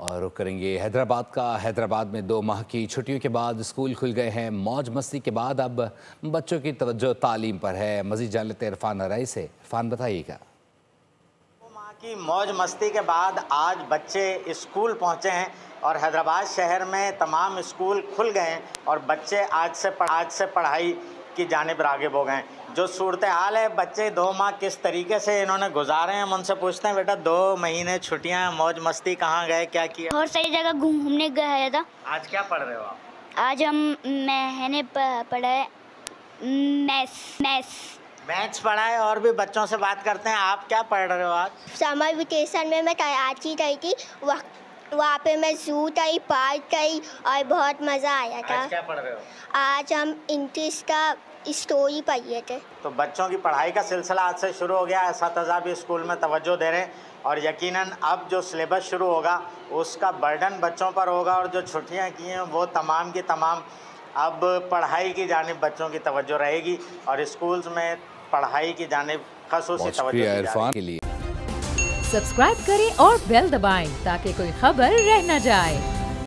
और रुक करेंगे हैदराबाद का। हैदराबाद में 2 माह की छुट्टियों के बाद स्कूल खुल गए हैं। मौज मस्ती के बाद अब बच्चों की तवज्जो तालीम पर है। मज़ीद जान लेते हैं इरफान अराई से। इरफान बताइएगा। 2 माह की मौज मस्ती के बाद आज बच्चे स्कूल पहुंचे हैं और हैदराबाद शहर में तमाम स्कूल खुल गए हैं और बच्चे आज से पढ़ाई की जानिब राग़िब हो गए। जो सूरत हाल है, बच्चे 2 माह किस तरीके से इन्होंने गुजारे हैं, हम उनसे पूछते हैं। बेटा 2 महीने छुट्टियां, मौज मस्ती, कहाँ गए, क्या किया? बहुत सारी जगह घूमने गया था। आज क्या पढ़ रहे हो आप? आज मैंने पढ़ा है मैथ्स पढ़ा है। और भी बच्चों से बात करते हैं। आप क्या पढ़ रहे हो आज? समर वेकेशन में मैं कराची गई थी, वहाँ पे मैं ज़ू गई, पार्क गई और बहुत मज़ा आया था। आज क्या पढ़ रहे हो? आज हम इंग्लिश का स्टोरी पढ़े थे। तो बच्चों की पढ़ाई का सिलसिला आज से शुरू हो गया है। असातिज़ा भी स्कूल में तवज्जो दे रहे हैं और यकीनन अब जो सिलेबस शुरू होगा उसका बर्डन बच्चों पर होगा और जो छुट्टियां की हैं वो तमाम की तमाम अब पढ़ाई की जानिब बच्चों की तवज्जो रहेगी और स्कूल्स में पढ़ाई की जानिब ख़ुसूसी तवज्जो के लिए। सब्सक्राइब करें और बेल दबाएं ताकि कोई खबर रह न जाए।